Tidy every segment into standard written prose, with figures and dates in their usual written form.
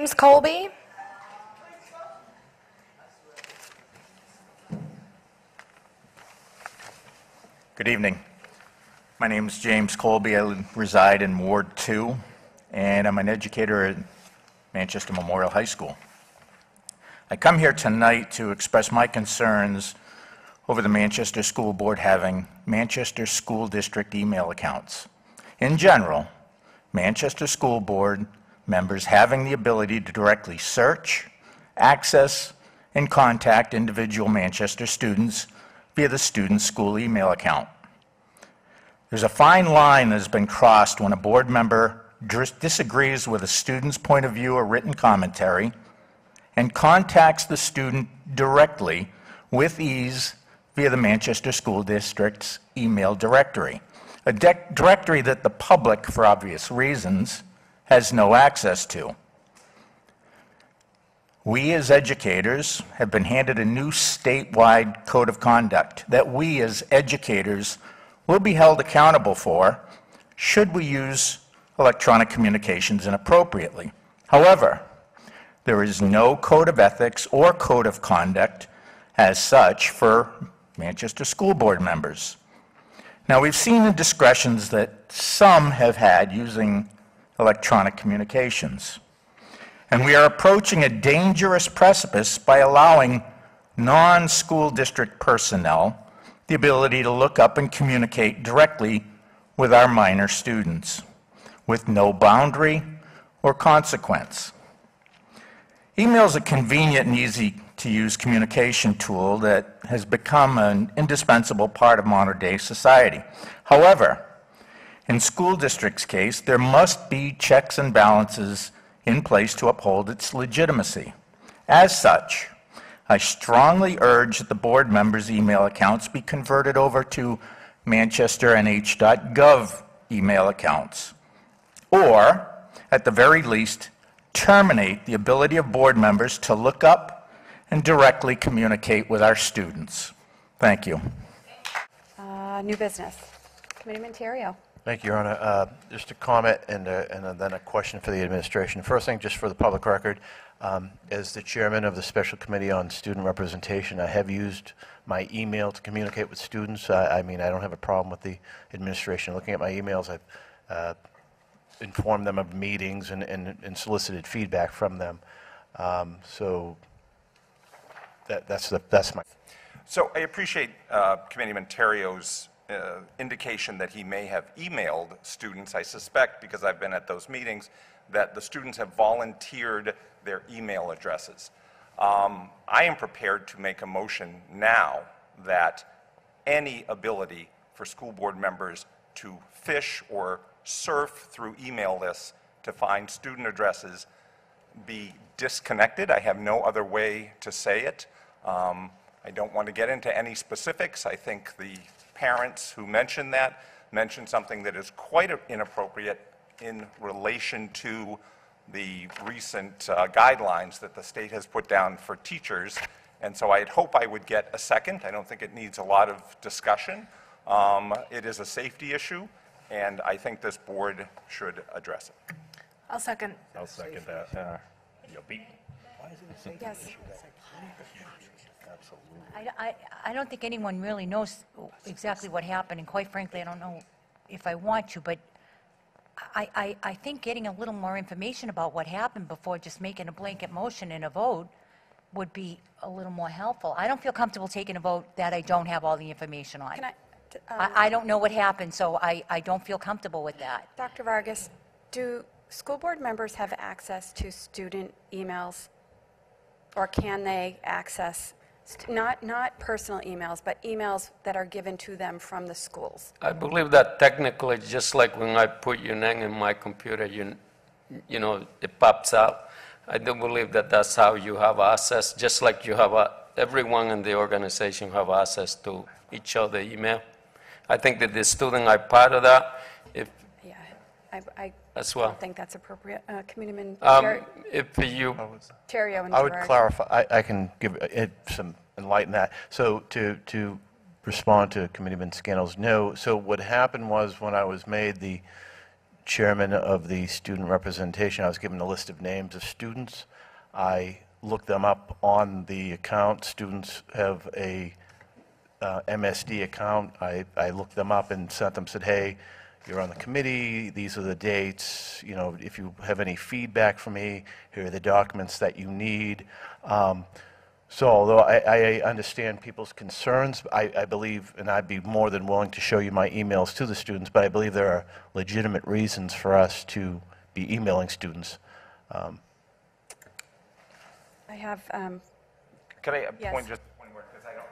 James Colby. Good evening. My name is James Colby. I reside in Ward 2, and I'm an educator at Manchester Memorial High School. I come here tonight to express my concerns over the Manchester School Board having Manchester School District email accounts. In general, Manchester School Board members having the ability to directly search, access, and contact individual Manchester students via the student's school email account. There's a fine line that has been crossed when a board member disagrees with a student's point of view or written commentary and contacts the student directly with ease via the Manchester School District's email directory, a directory that the public, for obvious reasons, has no access to. We as educators have been handed a new statewide code of conduct that we as educators will be held accountable for should we use electronic communications inappropriately. However, there is no code of ethics or code of conduct as such for Manchester School Board members. Now, we've seen the discretions that some have had using electronic communications, and we are approaching a dangerous precipice by allowing non-school district personnel the ability to look up and communicate directly with our minor students, with no boundary or consequence. Email is a convenient and easy-to-use communication tool that has become an indispensable part of modern-day society. However, in school districts' case, there must be checks and balances in place to uphold its legitimacy. As such, I strongly urge that the board members' email accounts be converted over to manchesternh.gov email accounts, or, at the very least, terminate the ability of board members to look up and directly communicate with our students. Thank you. New business. Committeeman Terrio. Thank you, Your Honor. Just a comment and then a question for the administration. First thing, just for the public record, as the chairman of the Special Committee on Student Representation, I have used my email to communicate with students. I mean, I don't have a problem with the administration looking at my emails. I've informed them of meetings and solicited feedback from them. So that's my. So I appreciate Committeeman Terrio's indication that he may have emailed students. I suspect, because I've been at those meetings, that the students have volunteered their email addresses. I am prepared to make a motion now that any ability for school board members to fish or surf through email lists to find student addresses be disconnected. I have no other way to say it. I don't want to get into any specifics. I think the parents who mentioned that mentioned something that is quite inappropriate in relation to the recent guidelines that the state has put down for teachers. And so I'd hope I would get a second. I don't think it needs a lot of discussion. It is a safety issue, and I think this board should address it. I'll second. I'll second that. Yes. I don't think anyone really knows exactly what happened, and quite frankly, I don't know if I want to, but I think getting a little more information about what happened before just making a blanket motion and a vote would be a little more helpful. I don't feel comfortable taking a vote that I don't have all the information on. Can I don't know what happened, so I don't feel comfortable with that. Dr. Vargas, do school board members have access to student emails, or can they access not personal emails, but emails that are given to them from the schools? I believe that technically, just like when I put your name in my computer, you know, it pops up. I do believe that that's how you have access, just like you have everyone in the organization have access to each other email. I think that the student are part of that. Yeah, I as well. don't think that's appropriate. Committeeman If you, Terrio and I would Girard. clarify. I can give it some enlighten that. So to respond to Committeeman Scannell's no. So what happened was when I was made the chairman of the student representation, I was given a list of names of students. I looked them up on the account. Students have a MSD account. I looked them up and sent them, said, hey, you're on the committee, these are the dates, you know, if you have any feedback for me, here are the documents that you need. So although I understand people's concerns, I believe, and I'd be more than willing to show you my emails to the students, but I believe there are legitimate reasons for us to be emailing students. I have, Could I Yes. point just one word? Because I don't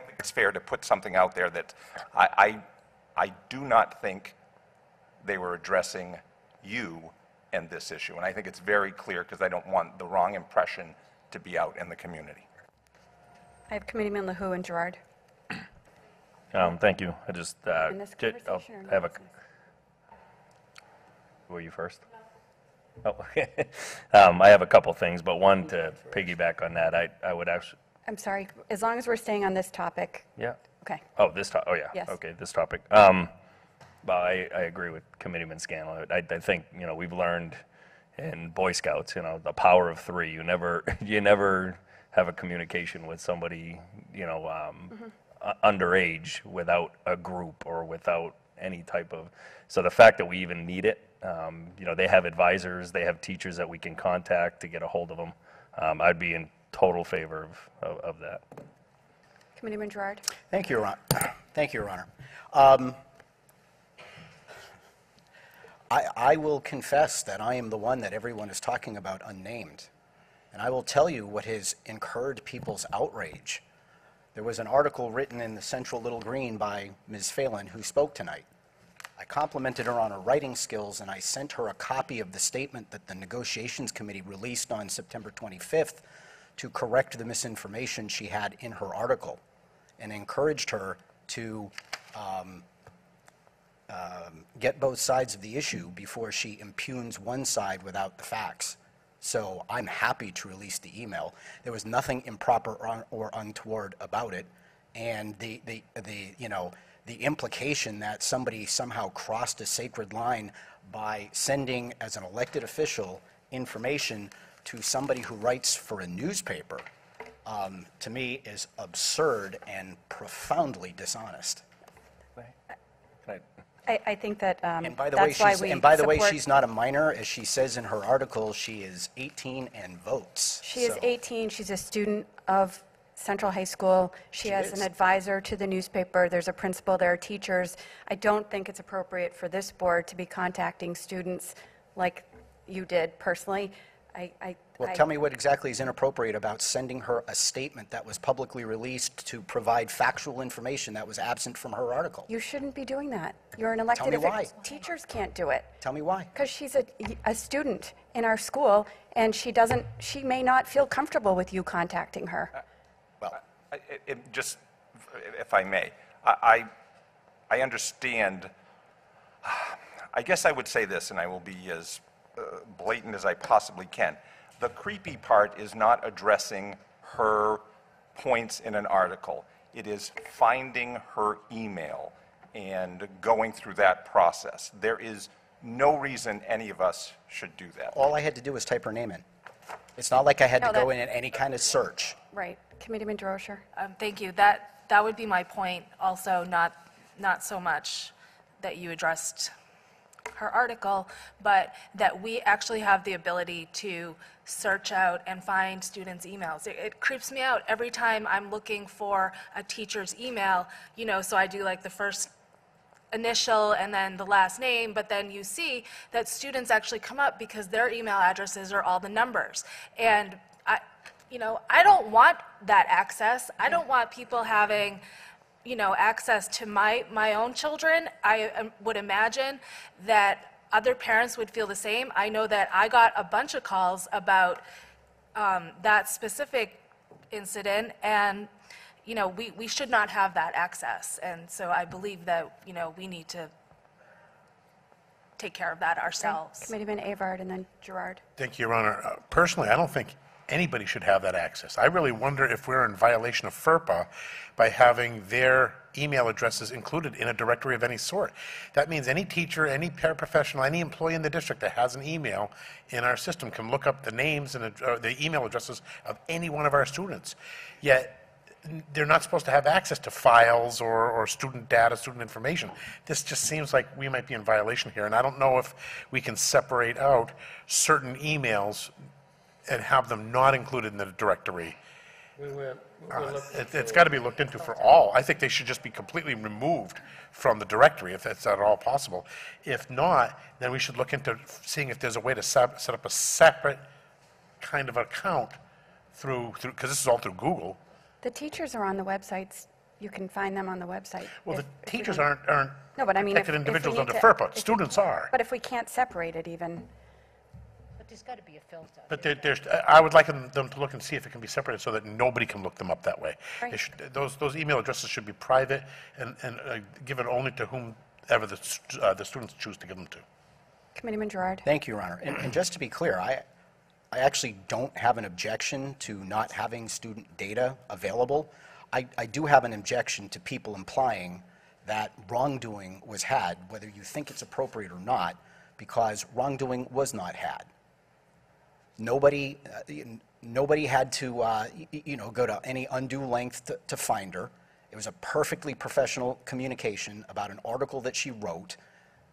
think it's fair to put something out there that I do not think they were addressing you and this issue. And I think it's very clear because I don't want the wrong impression to be out in the community. I have Committeeman LaHoo and Girard. Thank you. I just, In this did- conversation or I have a, not? were you first? Oh, okay. I have a couple things, but one to piggyback on that, I would actually, I'm sorry, as long as we're staying on this topic. yeah. Okay. Oh, oh, yeah. Yes. Okay, this topic. Well, I agree with Committeeman Scanlon. I think, you know, we've learned in Boy Scouts, you know, the power of three. You never have a communication with somebody, you know, underage without a group or without any type of, so the fact that we even need it, you know, they have advisors, they have teachers that we can contact to get a hold of them. I'd be in total favor of that. Committeeman Girard. Thank you, Your Honor. Thank you, Your Honor. I will confess that I am the one that everyone is talking about unnamed. And I will tell you what has incurred people's outrage. There was an article written in the Central Little Green by Ms. Phelan, who spoke tonight. I complimented her on her writing skills, and I sent her a copy of the statement that the Negotiations Committee released on September 25th to correct the misinformation she had in her article, and encouraged her to get both sides of the issue before she impugns one side without the facts. So I'm happy to release the email. There was nothing improper or untoward about it, and the implication that somebody somehow crossed a sacred line by sending, as an elected official, information to somebody who writes for a newspaper, to me is absurd and profoundly dishonest. I think that And by the way, that's why we support- she's not a minor. As she says in her article, she is 18 and votes. She is So- 18, she's a student of Central High School. She has is. an advisor to the newspaper, there's a principal, there are teachers. I don't think it's appropriate for this board to be contacting students like you did personally. Well, tell me what exactly is inappropriate about sending her a statement that was publicly released to provide factual information that was absent from her article. You shouldn't be doing that. You're an elected me official. why. Teachers can't do it. Tell me why. Because she's a student in our school, and she may not feel comfortable with you contacting her. Well, Just, if I may, I understand. I guess I would say this, and I will be as blatant as I possibly can. The creepy part is not addressing her points in an article. It is finding her email and going through that process. There is no reason any of us should do that. all I had to do was type her name in. It's not like I had No, to go that- in any kind of search. Right. Committeeman DeRocher? Thank you. That would be my point also, not so much that you addressed her article, but that we actually have the ability to search out and find students' emails. It creeps me out every time I'm looking for a teacher's email, you know, so I do like the first initial and then the last name, but then you see that students actually come up because their email addresses are all the numbers. And I don't want that access. I don't want people having, access to my own children. I would imagine that other parents would feel the same. I know that I got a bunch of calls about that specific incident, and we should not have that access. And so I believe that we need to take care of that ourselves. Committeeman Avard and then Girard. Thank you, Your Honor. Personally, I don't think anybody should have that access. I really wonder if we're in violation of FERPA by having their email addresses included in a directory of any sort. That means any teacher, any paraprofessional, any employee in the district that has an email in our system can look up the names and the email addresses of any one of our students. Yet, they're not supposed to have access to files or student data, student information. This just seems like we might be in violation here, and I don't know if we can separate out certain emails and have them not included in the directory. It's got to be looked into for all. I think they should just be completely removed from the directory if that's at all possible. If not, then we should look into seeing if there's a way to set up a separate kind of account through because this is all through Google. The teachers are on the websites. You can find them on the website. Well, if the teachers we don't- aren't No, but I mean, protected if we individuals need under to- FERPA. if- Students are. But if we can't separate it even, But there's got to be a filter. But I would like them to look and see if it can be separated so that nobody can look them up that way. Right. They should, those email addresses should be private and given only to whomever the students choose to give them to. Committeeman Girard. Thank you, Your Honor. And just to be clear, I actually don't have an objection to not having student data available. I do have an objection to people implying that wrongdoing was had, whether you think it's appropriate or not, because wrongdoing was not had. Nobody had to, go to any undue length to find her. It was a perfectly professional communication about an article that she wrote,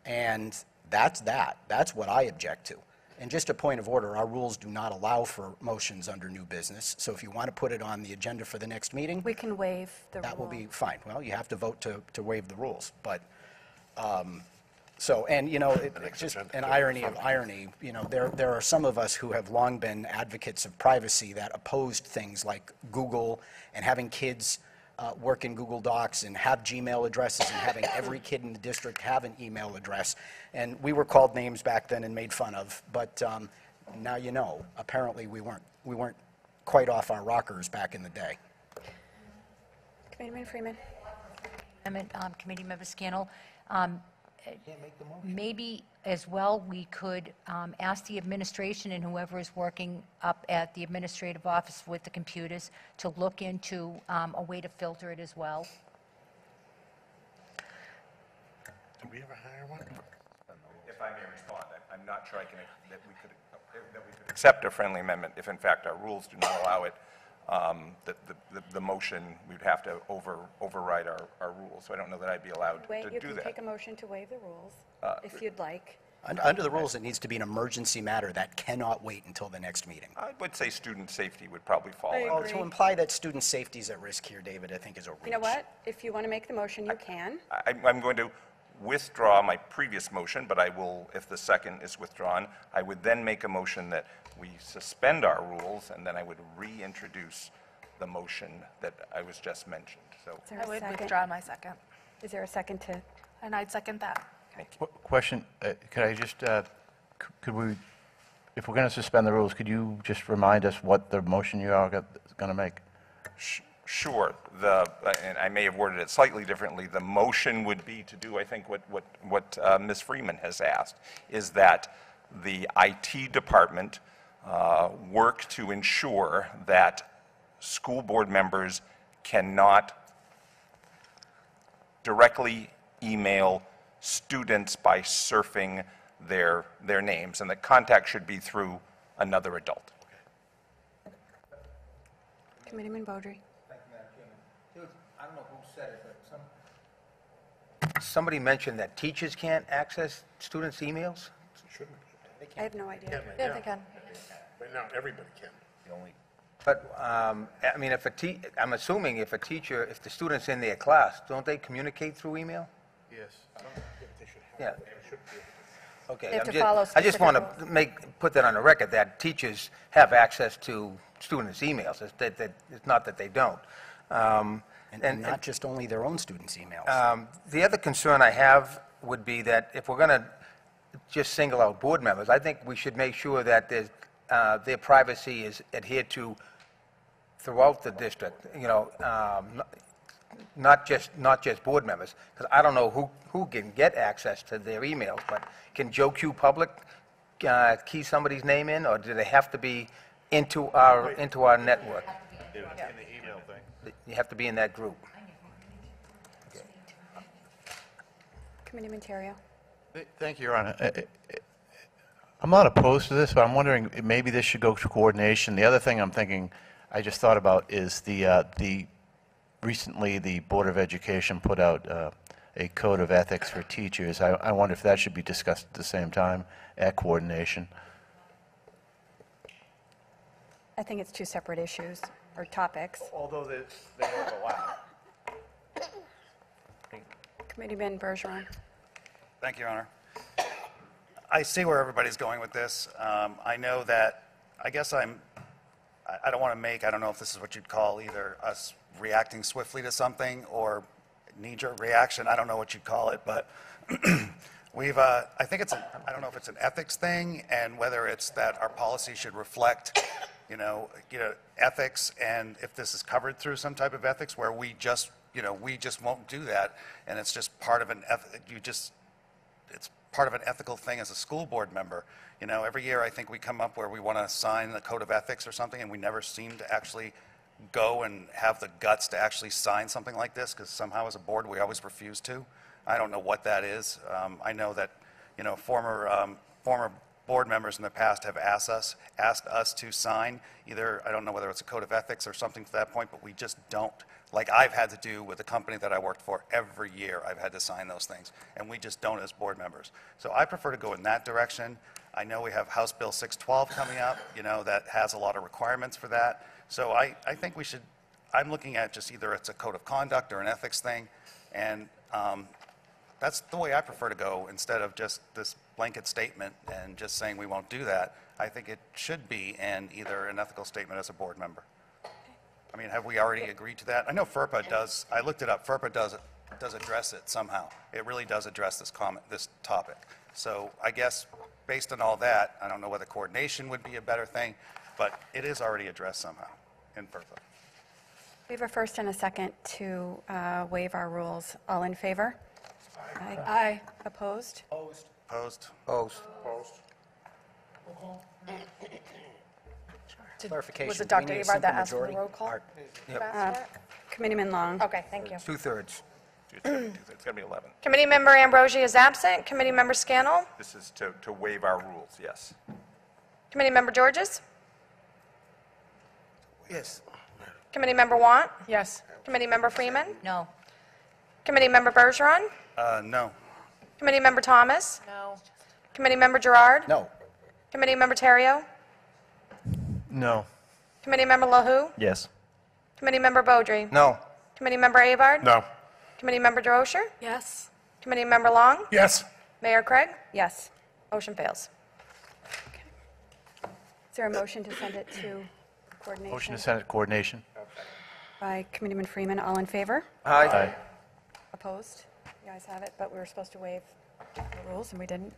and that's that. That's what I object to. And just a point of order, our rules do not allow for motions under new business, so if you want to put it on the agenda for the next meeting, We can waive the rule. that will be fine. Well, you have to vote to waive the rules, but, so, and, it's just an irony of irony, there are some of us who have long been advocates of privacy that opposed things like Google and having kids work in Google Docs and have Gmail addresses and having every kid in the district have an email address. And we were called names back then and made fun of, but now you know. Apparently, we weren't quite off our rockers back in the day. Committeeman Freeman. Committee Member Scannell, maybe as well, we could ask the administration and whoever is working up at the administrative office with the computers to look into a way to filter it as well. Did we ever hire one? If I may respond, I'm not sure that we could accept a friendly amendment if in fact our rules do not allow it. The motion, we'd have to override our rules, so I don't know that I'd be allowed to You do can that. take a motion to waive the rules, if you'd like. Under the rules, it needs to be an emergency matter that cannot wait until the next meeting. I would say student safety would probably fall I under. Oh, agree. to imply that student safety is at risk here, David, I think is a reach. You know what? If you want to make the motion, you can. I'm going to withdraw my previous motion, but I will, if the second is withdrawn, I would then make a motion that we suspend our rules, and then I would reintroduce the motion that I was just mentioned. So, Is there I a would second? withdraw my second, Is there a second to? and I'd second that. thank you. Question, could I just, could we, if we're going to suspend the rules, could you just remind us what the motion you are going to make? Sure. And I may have worded it slightly differently. The motion would be to do, I think, what Ms. Freeman has asked, is that the IT department work to ensure that school board members cannot directly email students by surfing their names, and that contact should be through another adult. Committeeman Beaudry. Thank you, Madam Chairman. I don't know who said it, but somebody mentioned that teachers can't access students' emails? I have no idea. Yeah, they can. Right now, everybody can. But, I mean, I'm assuming if the student's in their class, don't they communicate through email? Yes. Yeah. Okay. They have I'm to follow I just specific want rules. to put that on the record, that teachers have access to students' emails. It's not that they don't. And not just only their own students' emails. The other concern I have would be that if we're going to just single out board members, I think we should make sure that their privacy is adhered to throughout the district, not just board members, because I don't know who can get access to their emails, but can Joe Q Public key somebody's name in, or do they have to be into our network. In the email thing. You have to be in that group. Committeeman Terrio. Thank you, Your Honor. I'm not opposed to this, but I'm wondering, maybe this should go to coordination. The other thing I'm thinking, I just thought about is recently the Board of Education put out a code of ethics for teachers. I wonder if that should be discussed at the same time at coordination. I think it's two separate issues or topics. Although they overlap. Committeeman Bergeron. Thank you, Your Honor. I see where everybody's going with this. I know that, I guess I don't want to make, I don't know if this is what you'd call either us reacting swiftly to something or knee-jerk reaction. I don't know what you'd call it, but I think it's, I don't know if it's an ethics thing and whether it's that our policy should reflect, ethics, and if this is covered through some type of ethics where we just won't do that, and it's just part of it's part of an ethical thing as a school board member. Every year I think we come up where we want to sign the code of ethics or something, and we never seem to actually go and have the guts to actually sign something like this, because somehow as a board we always refuse to. I don't know what that is. I know that former board members in the past have asked us to sign either, I don't know whether it's a code of ethics or something to that point, but we just don't. Like I've had to do with the company that I worked for every year, I've had to sign those things, and we just don't as board members. So I prefer to go in that direction. I know we have House Bill 612 coming up, that has a lot of requirements for that. So I think we should, I'm looking at just either it's a code of conduct or an ethics thing, and that's the way I prefer to go instead of just this blanket statement and just saying we won't do that. I think it should be in either an ethical statement as a board member. I mean, have we already agreed to that? I know FERPA does. I looked it up. FERPA does address it somehow. It really does address this topic. So I guess based on all that, I don't know whether coordination would be a better thing, but it is already addressed somehow in FERPA. We have a first and a second to waive our rules. All in favor? Aye. Aye. Opposed? Opposed. Opposed. Clarification. Was it do we Dr. need a Girard that simple asked for the majority? roll call? Committeeman Long. Okay, thank you. 2/3. It's going to be 11. Committee Member Ambrosi is absent. Committee Member Scannell? This is to waive our rules, yes. Committee Member Georges? Yes. Committee Member Want? Yes. Committee Member Freeman? No. Committee Member Bergeron? No. Committee Member Thomas? No. Committee Member Girard? No. Committee Member Terrio? No. Committee Member LaHoo? Yes. Committee Member Beaudry? No. Committee Member Avard? No. Committee Member DeRocher? Yes. Committee Member Long? Yes. Mayor Craig? Yes. Motion fails. Is there a motion to send it to coordination? Motion to send it to coordination. By Committeeman Freeman. All in favor? Aye. Opposed? You guys have it, but we were supposed to waive the rules and we didn't.